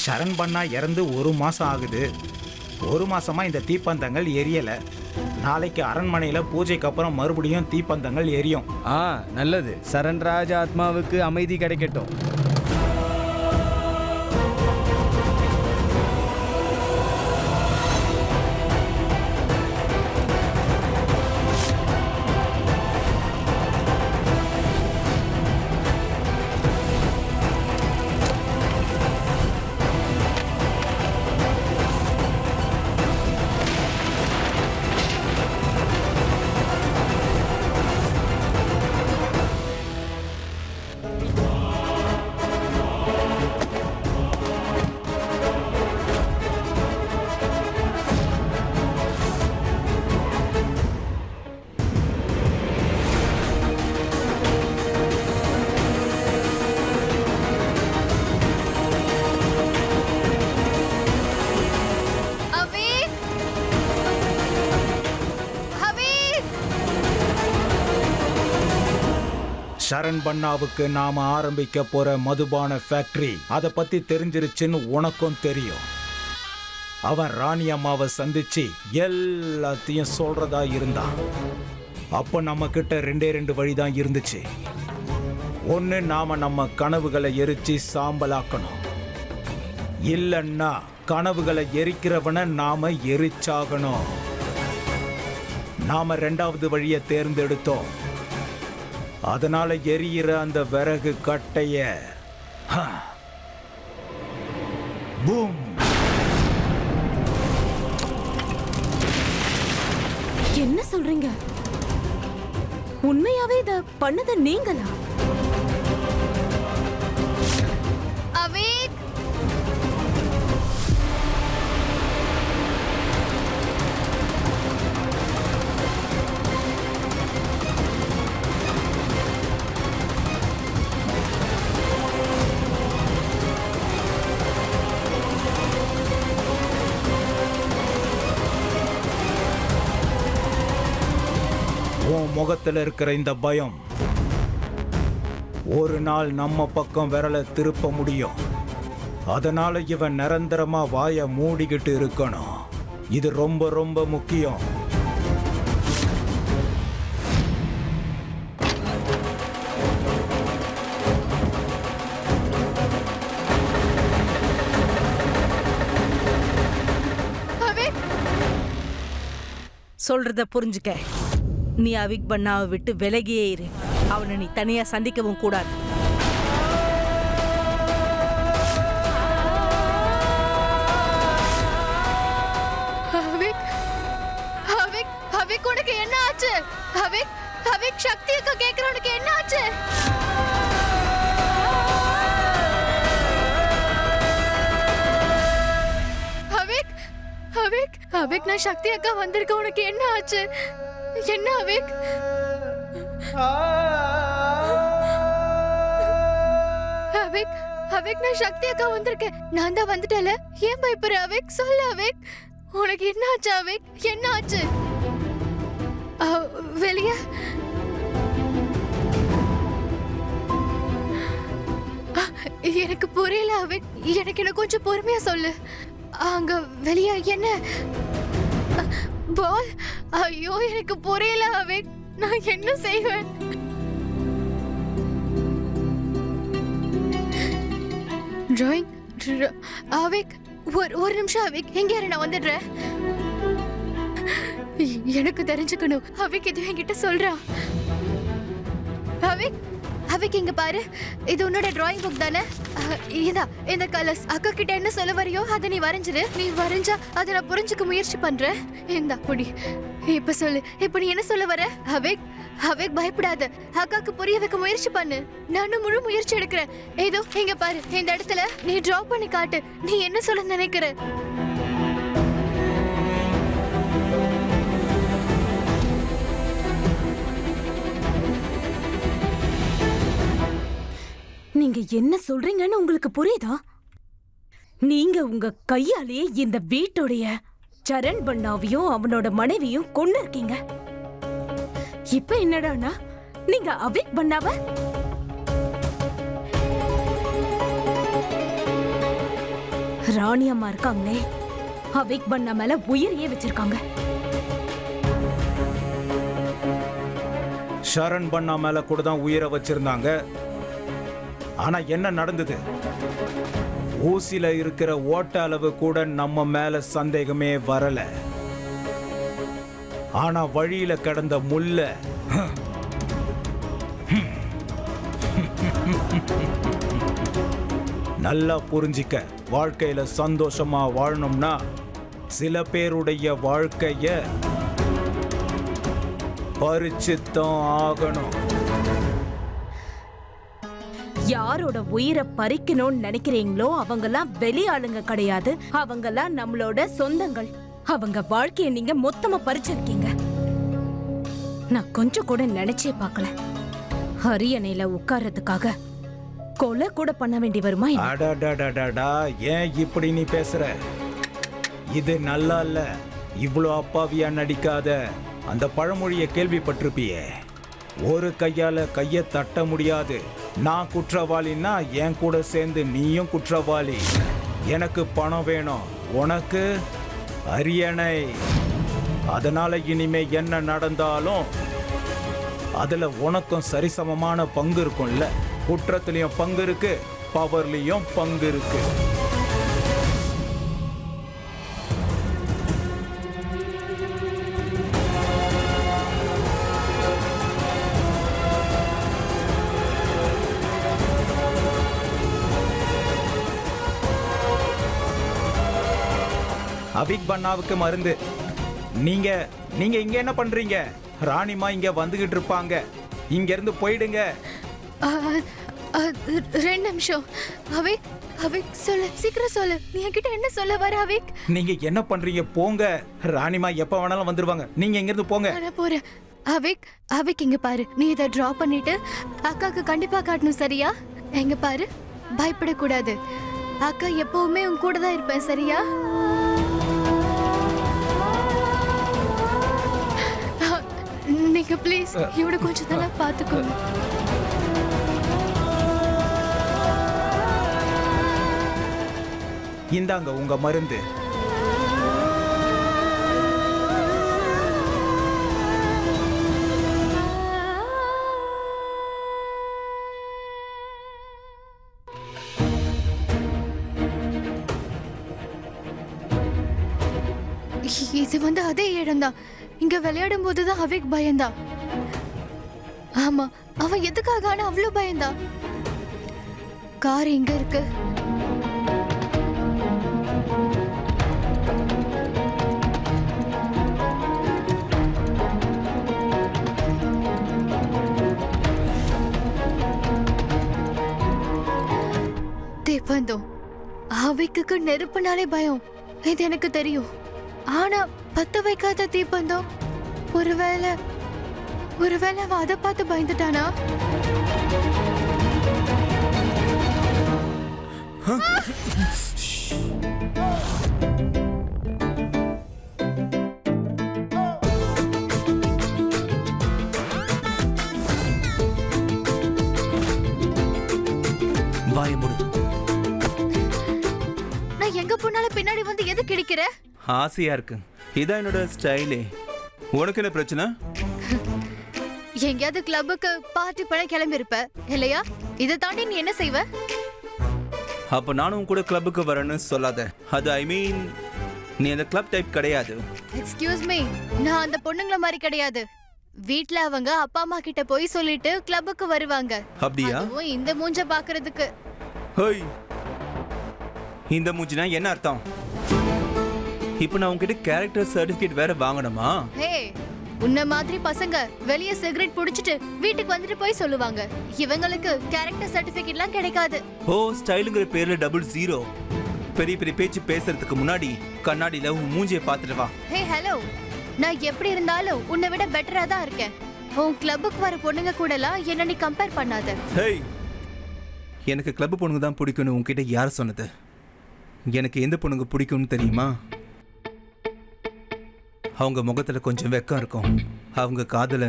சரண் பண்ணா இறந்து 1 மாசம் ஆகுது. 1 மாசமா இந்த தீப்பந்தங்கள் எரியல. நாளைக்கு அரண்மனையில பூஜைக்கு அப்புறம் மறுபடியும் தீப்பந்தங்கள் எரியும். நல்லது. சரண்ராஜ் ஆத்மாவுக்கு அமைதி கிடைக்கட்டும். சரண் பண்ணாவுக்கு நாம ஆரம்பிக்க போற மதுபான ஃபேக்டரி அதை பத்தி தெரிஞ்சிருச்சுன்னு உனக்கும் தெரியும். அவன் ராணி அம்மாவை சந்திச்சு எல்லாத்தையும் சொல்றதா இருந்தான். அப்ப நம்ம கிட்ட 2 வழிதான் இருந்துச்சு. ஒன்னு, நாம நம்ம கனவுகளை எரிச்சு சாம்பலாக்கணும். இல்லன்னா கனவுகளை எரிக்கிறவனை நாம எரிச்சாகணும். நாம 2வது வழியை தேர்ந்தெடுத்தோம். அதனால எரியிற அந்த விறகு கட்டைய பூம். என்ன சொல்றீங்க? உண்மையாவே இத பண்ணது நீங்களா? அவேக், உன் முகத்துல இருக்கிற இந்த பயம் ஒரு நாள் நம்ம பக்கம் விரலை திருப்ப முடியும். அதனால இவன் நிரந்தரமா வாயை மூடிக்கிட்டு இருக்கணும். இது ரொம்ப ரொம்ப முக்கியம். சொல்றத புரிஞ்சுக்க. நீ அவிக் பண்ணாவை விட்டு விலகியே இரு. அவனை நீ தனியா சந்திக்கவும் கூடாது. உனக்கு என்ன ஆச்சு? அவிக் சக்தி அக்கா கேக்குற உனக்கு என்ன ஆச்சு? அவிக் நான் சக்தி அக்கா வந்திருக்க. உனக்கு என்ன ஆச்சு? என்ன அவிக்? அவிக் நான் சக்தி அக்கா வந்திருக்கேன். நான் தான் வந்துட்டல. ஏன் பயப்படுற அவிக்? சொல்லு அவிக், உனக்கு என்ன ஆச்சு? அவிக் என்ன ஆச்சு? வெளிய எனக்கு புரியல அவிக். எனக்கு கொஞ்சம் பொறுமையா சொல்லு. அங்க வெளிய என்ன பால்? ஐயோ எனக்கு புரியல அவிக். நான் என்ன செய்வேன்? டிராயிங் அவிக், ஒரு நிமிஷம் அவிக். எங்க யாரு? நான் வந்துடுறேன். எனக்கு தெரிஞ்சுக்கணும். அவிக் இது என்கிட்ட சொல்றா. அவிக் இங்க பாரு. இது உன்னோட டிராயிங் புக் தானே? இந்த கலர்ஸ் அக்கா கிட்ட என்ன சொல்ல வரையோ அதை நீ வரைஞ்சிரு. நீ வரைஞ்சா அதை நான் புரிஞ்சுக்க முயற்சி பண்றேன். இந்த அப்படி இப்ப சொல்லு. இப்ப நீ என்ன சொல்ல வர? அவிக் பயப்படாத. அக்காக்கு புரிய வைக்க முயற்சி பண்ணு. நானும் முழு முயற்சி எடுக்கிறேன். ஏதோ இங்க பாரு. இந்த இடத்துல நீ டிரா பண்ணி காட்டு. நீ என்ன சொல்ல நினைக்கிற? நீங்க என்ன சொல்றீங்கன்னு உங்களுக்கு புரியுதா? நீங்க உங்க கையாலேயே இந்த வீட்டுடைய சரண் பண்ணாவையும் அவனோட மனைவியும் கொன்னு இருக்கீங்க. இப்ப என்னடானா நீங்க அவிக் பண்ணாவ ராணி அம்மா இருக்காங்களே, அவிக் பண்ணா மேல உயிரையே வச்சிருக்காங்க. சரண் பண்ணா மேல கூட தான் உயிரை வச்சிருந்தாங்க. ஆனா என்ன நடந்தது? ஊசில இருக்கிற ஓட்ட அளவு கூட நம்ம மேல சந்தேகமே வரல. ஆனா வழியில கிடந்த முள்ள நல்லா புரிஞ்சிக்க. வாழ்க்கையில சந்தோஷமா வாழணும்னா சில பேருடைய வாழ்க்கைய பறிச்சுத்தான் ஆகணும். யாரோட உயிரை பறிக்கணும்னு நினைக்கிறீங்களோ அவங்கெல்லாம் வெளி ஆளுங்க கிடையாது. அவங்கெல்லாம் நம்மளோட சொந்தங்கள். அவங்க வாழ்க்கைய நீங்க மொத்தமா பறிச்சிருக்கீங்க. நான் கொஞ்சம் கூட நினைச்சே பார்க்கல. அரியணையில உட்கார்றதுக்காக கொலை கூட பண்ண வேண்டி வருமா? அடடடடடா, ஏன் இப்படி நீ பேசுற? இது நல்லா இல்ல. இவ்வளோ அப்பாவியா நடிக்காத. அந்த பழமொழியை கேள்விப்பட்டிருப்பியே, ஒரு கையால கையை தட்ட முடியாது. நான் குற்றவாளின்னா என் கூட சேர்ந்து நீயும் குற்றவாளி. எனக்கு பணம் வேணும், உனக்கு அரியணை. அதனால இனிமே என்ன நடந்தாலும் அதுல உனக்கும் சரிசமமான பங்கு இருக்கும்ல. குற்றத்திலையும் பங்கு இருக்கு, பவர்லயும் பங்கு இருக்கு. அவிக் பண்ணாவுக்கு மருந்து. நீங்க நீங்க இங்க என்ன பண்றீங்க? ராணிமா இங்க வந்துகிட்டு இருப்பாங்க. இங்க இருந்து போயிடுங்க. 2 நிமிஷம். அவிக், அவிக் சொல்லு, சீக்கிரம் சொல்லு. நீ என்கிட்ட என்ன சொல்ல வர அவிக்? நீங்க என்ன பண்றீங்க? போங்க. ராணிமா எப்ப வேணாலும் வந்துருவாங்க. நீங்க இங்க இருந்து போங்க. நான் போறேன். அவிக், அவிக் இங்க பாரு. நீ இதை டிராப் பண்ணிட்டு அக்காக்கு கண்டிப்பா காட்டணும், சரியா? எங்க பாரு, பயப்படக்கூடாது. அக்கா எப்பவுமே உன் கூட தான் இருப்பேன், சரியா? நீங்க ப்ளீஸ் இவட கொஞ்சம் நல்லா பாத்துக்கோங்க. இந்தாங்க உங்க மருந்து. இது வந்து அதே இடம்தான். இங்க விளையாடும் போதுதான் அவிக் பயந்தா. ஆமா, அவன் எதுக்காக ஆனா அவ்வளவு பயந்தா? கார் எங்க இருக்கு? தீபந்தம், அவிக்கு நெருப்புனாலே பயம். இது எனக்கு தெரியும். ஆனா பத்த வைக்காத தீபந்தம், ஒருவேளை அவ அதை பார்த்து பயந்துட்டானா? நான் எங்க போனாலும் பின்னாடி வந்து எது கிடைக்கிற? ஆசையா இருக்கு. இதான் என்னோட ஸ்டைலே. உனக்கு என்ன பிரச்சனை? எங்கேயாவது கிளப்புக்கு பார்ட்டி பண்ண கிளம்பி இருப்ப இல்லையா? இதை தாண்டி நீ என்ன செய்வ? அப்ப நானும் கூட கிளப்புக்கு வரேன்னு சொல்லாத. அது ஐ மீன், நீ அந்த கிளப் டைப் கிடையாது. எக்ஸ்கியூஸ் மீ, நான் அந்த பொண்ணுங்கள மாதிரி கிடையாது. வீட்ல அவங்க அப்பா அம்மா கிட்ட போய் சொல்லிட்டு கிளப்புக்கு வருவாங்க. அப்படியா? அதுவும் இந்த மூஞ்ச பாக்குறதுக்கு. ஹோய், இந்த மூஞ்சினா என்ன அர்த்தம்? இப்போ நான் உன்கிட்ட கேரக்டர் சர்டிபிகேட் வேற வாங்கணுமா? ஹே, உன்ன மாதிரி பசங்க வெளிய சிகரெட் புடிச்சிட்டு வீட்டுக்கு வந்துட்டு போய் சொல்லுவாங்க. இவங்களுக்கு கேரக்டர் சர்டிபிகேட்லாம் கிடைக்காது. ஓ, ஸ்டைலுங்கிற பேர்ல 00. பெரிய பெரிய பேச்சு பேசுறதுக்கு முன்னாடி கண்ணாடியில உன் மூஞ்சியை பார்த்துட்டு வா. ஹே ஹலோ, நான் எப்படி இருந்தாலும் உன்னை விட பெட்டரா தான் இருக்கேன். உன் கிளப்புக்கு வர பொண்ணுங்க கூடலாம் என்ன நீ கம்பேர் பண்ணாத. ஹேய், எனக்கு கிளப் பொண்ணுங்க தான் பிடிக்கும்னு உன்கிட்ட யார் சொன்னது? எனக்கு எந்த பொண்ணுங்க பிடிக்கும்னு தெரியுமா? அவங்க முகத்துல கொஞ்சம் வெக்கம் இருக்கும். அவங்க காதுல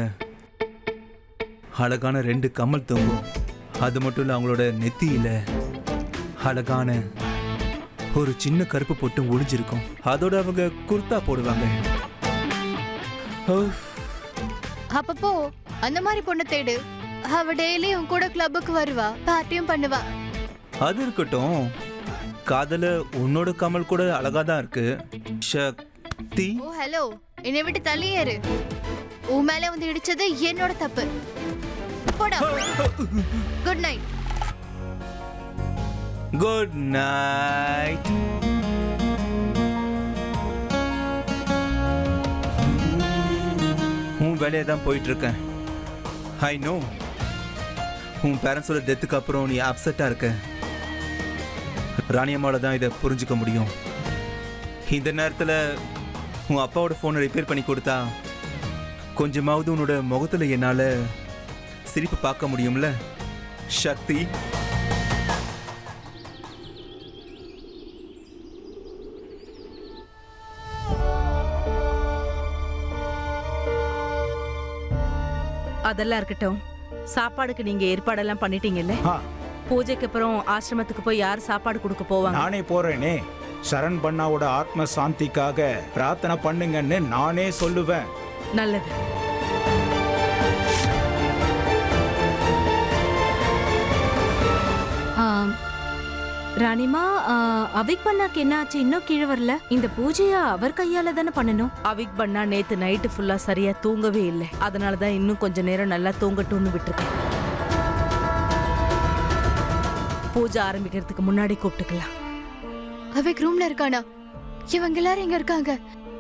அழகான 2 கம்மல் தொங்கும். அது மட்டும் இல்ல, அவங்களோட நெத்தியில அழகான ஒரு சின்ன கருப்பு பொட்டு ஒளிஞ்சிருக்கும். அதோட அவங்க குர்தா போடுவாங்க. உஃப். அப்பப்போ அந்த மாதிரி பொண்ணை தேடு. அவ டெய்லி உன் கூட கிளப்புக்கு வருவா, பார்ட்டியும் பண்ணுவா. அது இருக்கட்டும், காதல உன்னோட கமல் கூட அழகா தான் இருக்கு. சக்தி. ஓ ஹலோ, என்னை விட்டு தள்ளியேறு. உன் மேல வந்து இடிச்சது என்னோட தப்பு. போடா. Good night. Good night. உன் வேலையை தான் போயிட்டு இருக்கேன். ஐ நோ, உன் பேரண்ட்ஸோட டெத்துக்கு அப்புறம் நீ அப்செட்டா இருக்க. ராணியம்மாவோட தான் இதை புரிஞ்சுக்க முடியும். இந்த நேரத்தில் உன் அப்பாவோட ஃபோனை ரிப்பேர் பண்ணி கொடுத்தா கொஞ்சமாவது உன்னோட முகத்தில் என்னால் சிரிப்பு பார்க்க முடியும்ல சக்தி. அதெல்லாம் இருக்கட்டும். சாப்பாடுக்கு நீங்க ஏற்பாடெல்லாம் பண்ணிட்டீங்கல்ல? ஆ, பூஜைக்கு அப்புறம் ஆசிரமத்துக்கு போய் யார் சாப்பாடு கொடுக்க போவாங்க? நானே போறேனே. சரண் பண்ணாவோட ஆத்ம சாந்திக்காக பிரார்த்தனை பண்ணுங்கன்னு நானே சொல்லுவேன். நல்லது. ராணிமா, அவிக் பண்ணாக்கு என்ன ஆச்சு? இன்னும் கீழே வரல. இந்த பூஜையா அவர் கையால தானே பண்ணணும். அவிக் பண்ணா நேத்து நைட்டு ஃபுல்லா சரியா தூங்கவே இல்லை. அதனாலதான் இன்னும் கொஞ்ச நேரம் நல்லா தூங்கட்டும்னு விட்டுருக்கேன். பூஜை ஆரம்பிக்கிறதுக்கு முன்னாடி கூப்பிட்டுக்கலாம். அவைக்கு ரூம்ல இருக்கானா? இவங்க எல்லாரும் இங்க இருக்காங்க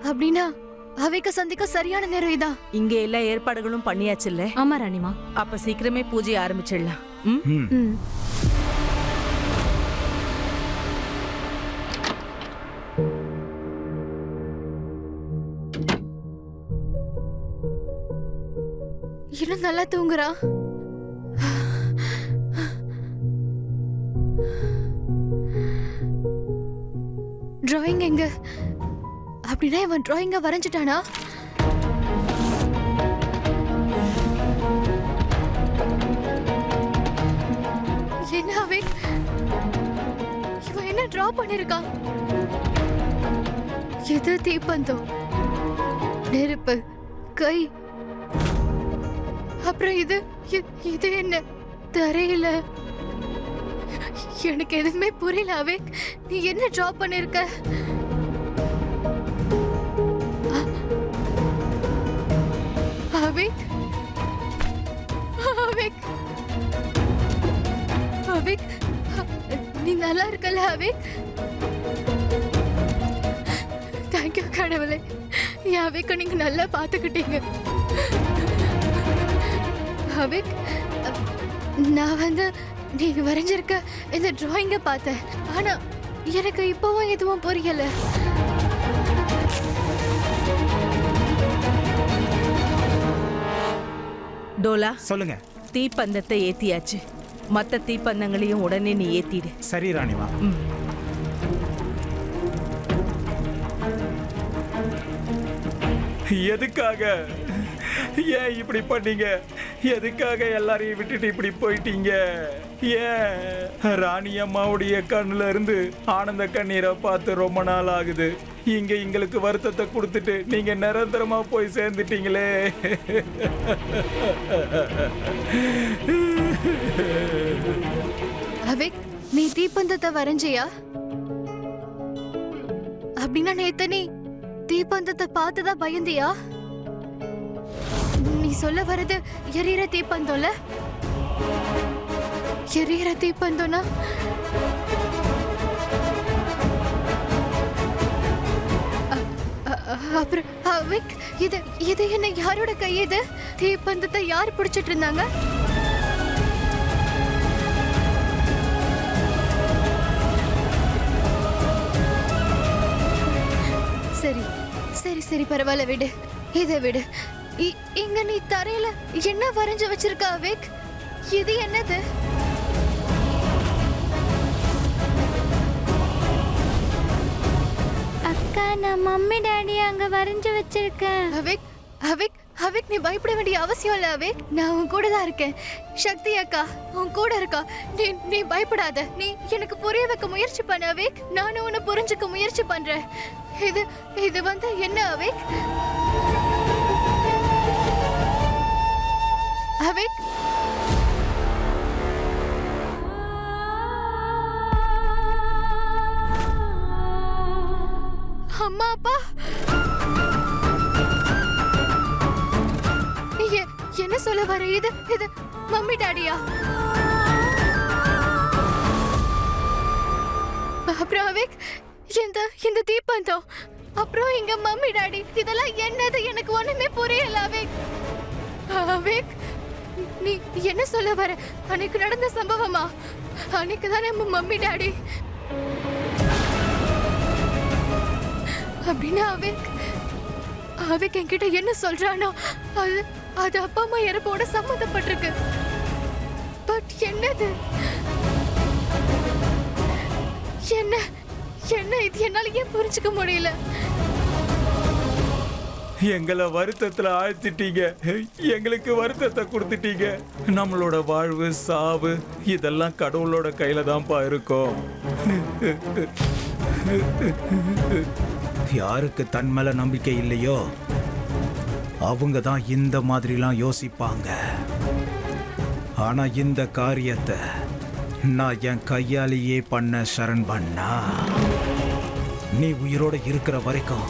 அப்படின்னா அவைக்கு சந்திக்க சரியான நேரம் இதான். இங்க எல்லா ஏற்பாடுகளும் பண்ணியாச்சுல்ல? ஆமா ராணிமா. அப்ப சீக்கிரமே பூஜை ஆரம்பிச்சிடலாம். ம். ம். இன்னும் நல்லா தூங்குறா. டிராயிங் எங்க? அப்படின்னா இவன் டிராயிங்க வரைஞ்சிட்டானா? என்ன அவிக், இவன் என்ன டிரா பண்ணிருக்கான்? இது தீப்பந்தம், நெருப்பு, கை, அப்புறம் இது என்ன தரையில? எனக்கு எதுவுமே புரியல அவிக். நீ என்ன டிரா பண்ணிருக்க? அவிக், அவிக், அவிக், நீ நல்லா இருக்கல அவிக்? தேங்க்யூ கடவுளே, என் அவிக்க நீங்க நல்லா பாத்துக்கிட்டீங்க. அவிக், நான் வந்து நீங்க வரைஞ்சிருக்க இந்த டிராயிங்க பார்த்தேன். ஆனா எனக்கு இப்பவும் எதுவும் புரியல. டோலா, சொல்லுங்க. தீப்பந்தத்தை ஏத்தியாச்சு. மத்த தீப்பந்தங்களையும் உடனே நீ ஏத்திடு. சரி ராணிமா. ம். எதுக்காக? ஏன் இப்படி பண்ணீங்க? எதுக்காக எல்லாரையும் விட்டுட்டு இப்படி போயிட்டீங்க? ஏன்? ராணி அம்மாவுடைய கண்ணுல இருந்து ஆனந்த கண்ணீரை பார்த்து ரொம்ப நாள் ஆகுது. இங்க எங்களுக்கு வருத்தத்தை கொடுத்துட்டு நீங்க நிரந்தரமா போய் சேர்ந்துட்டீங்களே. அவிக், நீ தீப்பந்தத்தை வரைஞ்சியா? அப்படின்னா நேத்து நீ தீப்பந்தத்தை பார்த்துதான் பயந்தியா? நீ சொல்ல வர்றது எரியற தீப்பந்தம்ல? எரியற தீப்பந்தம்னா அப்புறம் அவிக், இது என்ன யாரோட கை? இது தீப்பந்தத்தை யார் பிடிச்சிட்டு இருந்தாங்க? சரி சரி சரி, பரவாயில்ல, விடு, இதை விடு. இங்க நீ தரையில என்ன வரைஞ்சு வச்சிருக்க அவிக்? இது என்னது? அக்கா, நான் மம்மி டாடி அங்க வரைஞ்சு வச்சிருக்கேன். அவிக், அவிக் அவிக் நீ பயப்பட வேண்டிய அவசியம் இல்ல அவிக். நான் உன் கூட தான் இருக்கேன். சக்தி அக்கா உன் கூட இருக்கா. நீ நீ பயப்படாத. நீ எனக்கு புரிய வைக்க முயற்சி பண்ண அவிக். நானும் உன்னை புரிஞ்சுக்க முயற்சி பண்றேன். இது இது வந்து என்ன அவிக்? அவிக் அம்மா அப்பா என்ன சொல்ல வர? இது இது மம்மி டாடியா? அப்புறம் அவிக் இந்த தீப்பந்தம், அப்புறம் எங்க மம்மி டாடி, இதெல்லாம் என்னது? எனக்கு ஒண்ணுமே புரியல அவிக். அவிக் நீ என்ன சொல்ல வர? அன்னைக்கு நடந்த சம்பவமா? அன்னைக்கு தான் நம்ம மம்மி டாடி அப்படின்னா அவிக் அவிக் என்கிட்ட என்ன சொல்றானோ அது அது அப்பா அம்மா இறப்போட சம்மந்தப்பட்டிருக்கு. பட் என்னது? என்ன என்ன இது என்னால ஏன் புரிஞ்சுக்க முடியல? எங்களை வருத்தத்துல ஆழ்த்திட்டீங்க, எங்களுக்கு வருத்தத்தை கொடுத்துட்டீங்க. நம்மளோட வாழ்வு சாவு இதெல்லாம் கடவுளோட கையில தான்ப்பா இருக்கும். யாருக்கு தன் மேல நம்பிக்கை இல்லையோ அவங்க தான் இந்த மாதிரிலாம் யோசிப்பாங்க. ஆனா இந்த காரியத்தை நான் என் கையாலேயே பண்ண சரண் பண்ணா. நீ உயிரோட இருக்கிற வரைக்கும்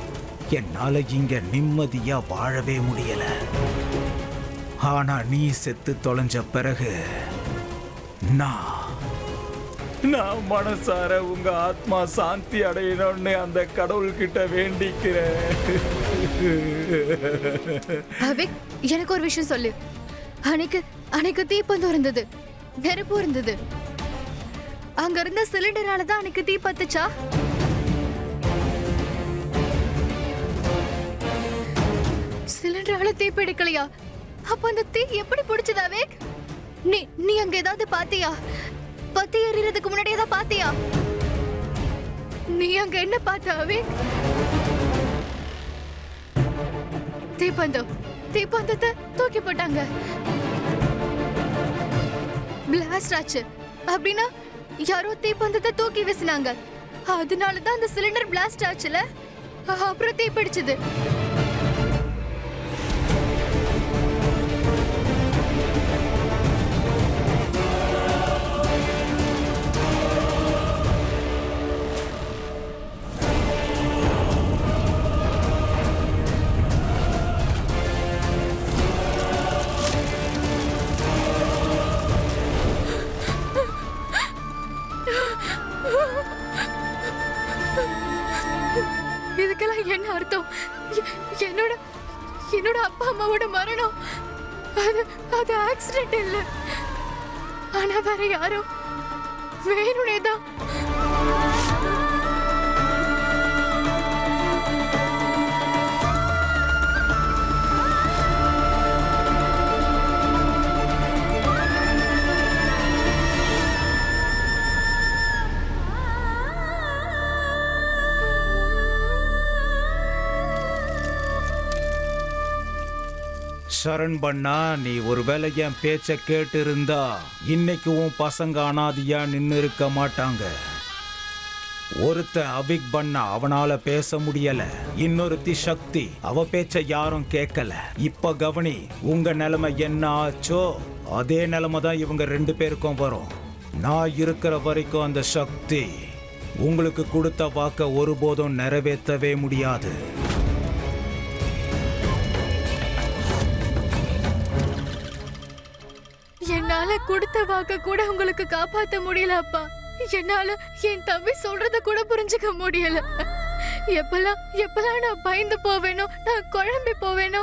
என்னால இங்க நிம்மதியா வாழவே முடியல. ஆனா நீ செத்து தொலைஞ்ச பிறகு நான் மனசார உங்க ஆத்மா சாந்தி அடையணும்னு அந்த கடவுள்கிட்ட வேண்டிக்கிறேன். அவிக் எனக்கு ஒரு விஷயம் சொல்லு. அன்னைக்கு தீப்பந்தம் இருந்தது, நெருப்பு இருந்தது. அங்க இருந்த சிலிண்டரால தான் அன்னைக்கு தீ பத்துச்சா? சிலிண்டரால தீ பிடிக்கலையா? அப்ப அந்த தீ எப்படி பிடிச்சது அவிக்? நீ அங்க ஏதாவது பாத்தியா? பத்தி எறிறதுக்கு முன்னாடி ஏதாவது பாத்தியா? நீ அங்க என்ன பார்த்த அவிக்? தீப்பந்தத்தை தூக்கி போட்டாங்க. பிளாஸ்ட் ஆச்சு. அப்படின்னா யாரோ தீப்பந்தத்தை தூக்கி வீசினாங்க. அதனாலதான் அந்த சிலிண்டர் பிளாஸ்ட் ஆச்சுல. அப்புறம் தீ பிடிச்சது. இதுக்கெல்லாம் என்ன அர்த்தம்? என்னோட அப்பா அம்மாவோட மரணம் அது ஆக்சிடென்ட் இல்ல. ஆனா வேற யாரோ வேணுனேதான். சரண் பண்ணா, நீ ஒருவேளை என் பேச்ச கேட்டு இருந்தா இன்னைக்கு உன் பசங்க அனாதியா நின்னு இருக்க மாட்டாங்க. ஒருத்தன் அவிக் பண்ணா, அவனால பேச முடியல. இன்னொருத்தி சக்தி, அவ பேச்ச யாரும் கேட்கல. இப்ப கவனி, உங்க நிலைமை என்ன ஆச்சோ அதே நிலைமை தான் இவங்க 2 பேருக்கும் வரும். நான் இருக்கிற வரைக்கும் அந்த சக்தி உங்களுக்கு கொடுத்த வாக்க ஒருபோதும் நிறைவேற்றவே முடியாது. என்னால கொடுத்த வாக்க கூட உங்களுக்கு காப்பாத்த முடியல அப்பா. என்னால என் தம்பி சொல்றத கூட புரிஞ்சுக்க முடியல. எப்பெல்லாம் நான் பயந்து போவேனோ, நான் குழம்பி போவேனோ,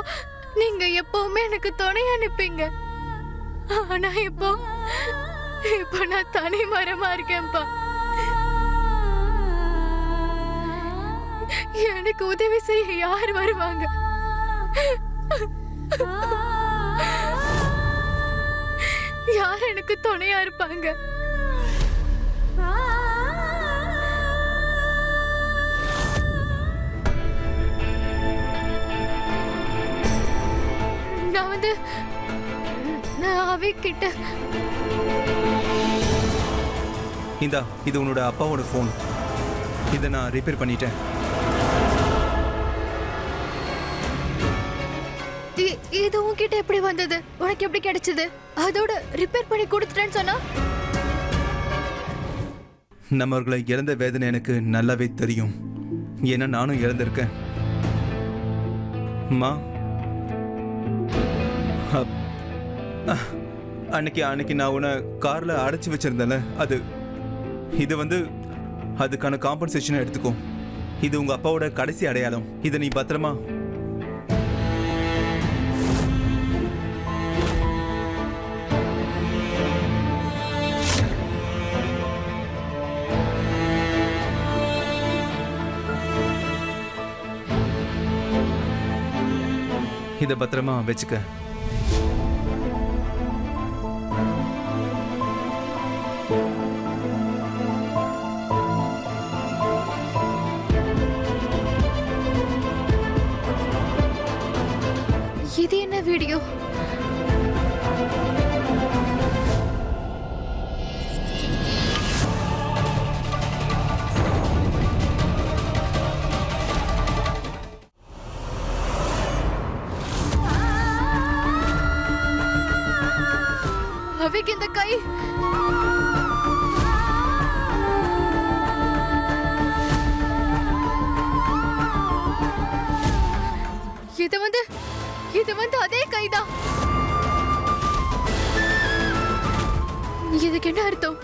நீங்க எப்பவுமே எனக்கு துணையா நிப்பீங்க. ஆனா இப்போ நான் தனி மரமா இருக்கேன்ப்பா. எனக்கு உதவி செய்ய யார் வருவாங்க? யார் எனக்கு துணையா இருப்பாங்க? வந்து நான் அவிக் கிட்ட இந்தா இது உன்னோட அப்பாவோட ஃபோன். இதை நான் ரிப்பேர் பண்ணிட்டேன். இது உன்கிட்ட எப்படி வந்தது? உனக்கு எப்படி கிடைச்சது? அதோட ரிப்பேர் பண்ணி கொடுத்துட்டேன்னு சொன்னா? நம்மவர்களை இழந்த வேதனை எனக்கு நல்லாவே தெரியும். ஏன்னா நானும் இழந்திருக்கேன். அம்மா, அன்னைக்கு நான் உன்னை கார்ல அடைச்சி வச்சிருந்தேன்ல, இது அதுக்கான காம்பன்சேஷனை எடுத்துக்கோ. இது உங்க அப்பாவோட கடைசி அடையாளம். இதை நீ பத்திரமா. இதை பத்திரமா வச்சுக்க. இது என்ன வீடியோ? அவிக் இந்த கை இது அதே கைதான். இதுக்கு என்ன அர்த்தம்?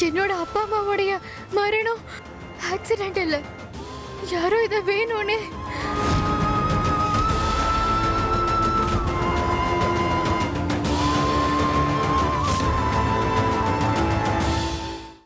என்னோட அப்பா அம்மாவுடைய மரணம் ஆக்சிடென்ட் இல்ல, யாரோ இதை வேணும்னு